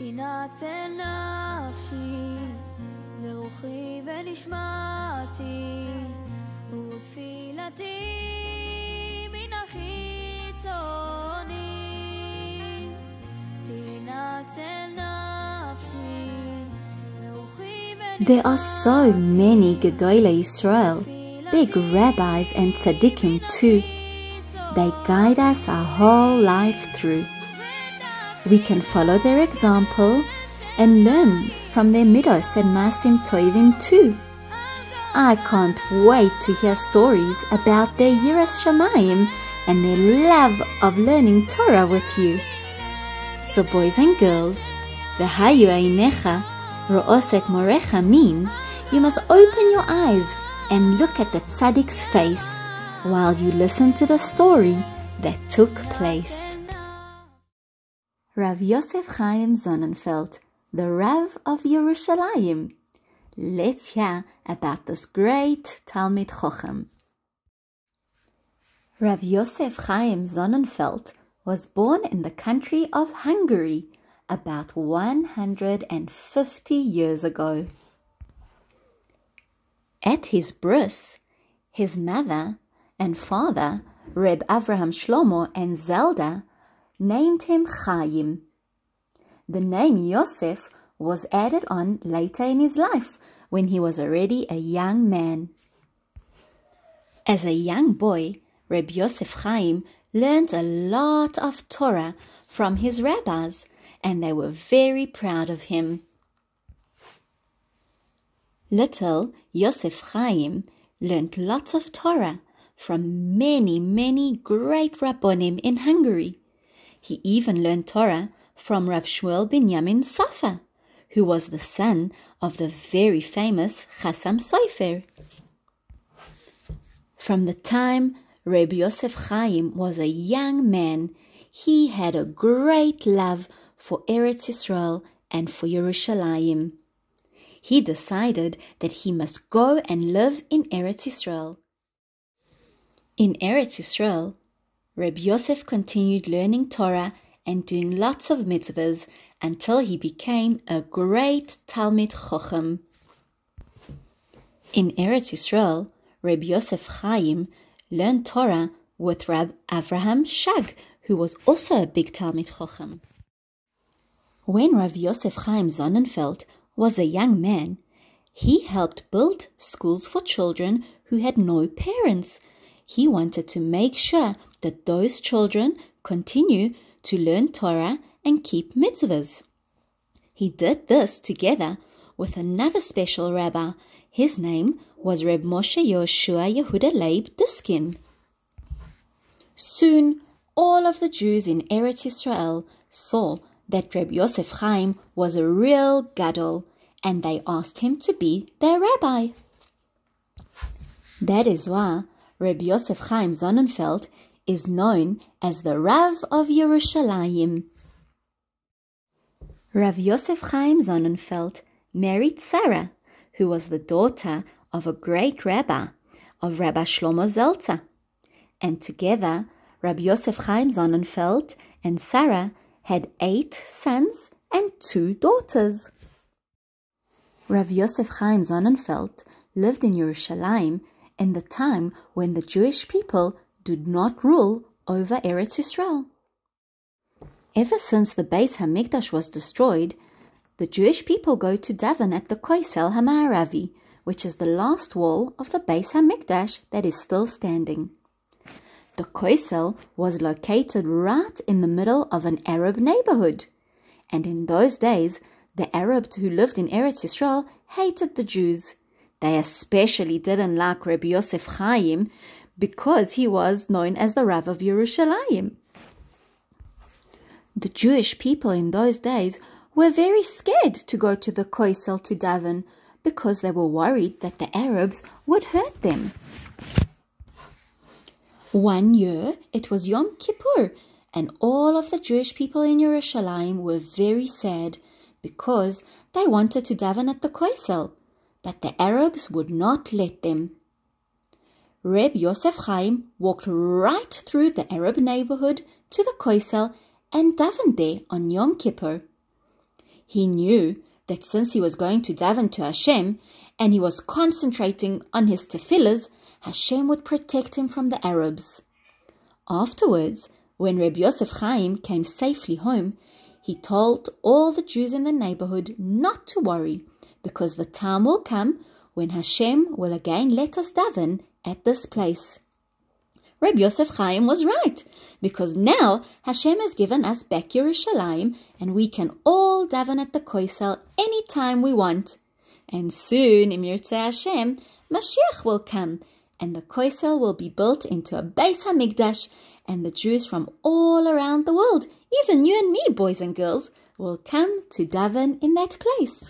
תנצל נפשי ורוחי ונשמתי ותפילתי מן החיצוני תנצל נפשי ורוחי ונשמתי. There are so many Gedolei Israel, big rabbis and tzadikim too. They guide us our whole life through. We can follow their example and learn from their midos and masim tovim too. I can't wait to hear stories about their yiras shamayim and their love of learning Torah with you. So boys and girls, v'hayu einecha ro'os et morecha means you must open your eyes and look at the tzaddik's face while you listen to the story that took place. Rav Yosef Chaim Sonnenfeld, the Rav of Yerushalayim. Let's hear about this great Talmid Chochem. Rav Yosef Chaim Sonnenfeld was born in the country of Hungary about 150 years ago. At his bris, his mother and father, Reb Avraham Shlomo and Zelda, named him Chaim. The name Yosef was added on later in his life when he was already a young man. As a young boy, Reb Yosef Chaim learned a lot of Torah from his rabbis, and they were very proud of him. Little Yosef Chaim learned lots of Torah from many great Rabbonim in Hungary. He even learned Torah from Rav Shmuel Binyamin Sofer, who was the son of the very famous Chassam Sofer. From the time Reb Yosef Chaim was a young man, he had a great love for Eretz Yisrael and for Yerushalayim. He decided that he must go and live in Eretz Yisrael. In Eretz Yisrael, Reb Yosef continued learning Torah and doing lots of mitzvahs until he became a great Talmid Chochem. In Eretz Yisrael, Reb Yosef Chaim learned Torah with Rab Avraham Shag, who was also a big Talmid Chochem. When Rav Yosef Chaim Sonnenfeld was a young man, he helped build schools for children who had no parents. He wanted to make sure that those children continue to learn Torah and keep mitzvahs. He did this together with another special rabbi. His name was Reb Moshe Yoshua Yehuda Leib Diskin. Soon, all of the Jews in Eretz Yisrael saw that Reb Yosef Chaim was a real gadol, and they asked him to be their rabbi. That is why Reb Yosef Chaim Sonnenfeld is known as the Rav of Yerushalayim. Rav Yosef Chaim Sonnenfeld married Sarah, who was the daughter of a great rabbi, of Rabbi Shlomo Zeltzer. And together, Rabbi Yosef Chaim Sonnenfeld and Sarah had 8 sons and 2 daughters. Rav Yosef Chaim Sonnenfeld lived in Yerushalayim in the time when the Jewish people did not rule over Eretz Yisrael. Ever since the Beis HaMikdash was destroyed, the Jewish people go to daven at the Koisel HaMa'aravi, which is the last wall of the Beis HaMikdash that is still standing. The Koisel was located right in the middle of an Arab neighborhood, and in those days, the Arabs who lived in Eretz Yisrael hated the Jews. They especially didn't like Rabbi Yosef Chaim because he was known as the Rav of Yerushalayim. The Jewish people in those days were very scared to go to the Koisel to daven because they were worried that the Arabs would hurt them. One year it was Yom Kippur, and all of the Jewish people in Yerushalayim were very sad because they wanted to daven at the Koisel, but the Arabs would not let them. Reb Yosef Chaim walked right through the Arab neighborhood to the Koisel and davened there on Yom Kippur. He knew that since he was going to daven to Hashem and he was concentrating on his tefillahs, Hashem would protect him from the Arabs. Afterwards, when Rabbi Yosef Chaim came safely home, he told all the Jews in the neighborhood not to worry, because the time will come when Hashem will again let us daven at this place. Rabbi Yosef Chaim was right, because now Hashem has given us back Yerushalayim, and we can all daven at the Koisel any time we want. And soon, Im Yirtzeh Hashem, Mashiach will come, and the Koisel will be built into a Beis HaMikdash, and the Jews from all around the world, even you and me, boys and girls, will come to daven in that place.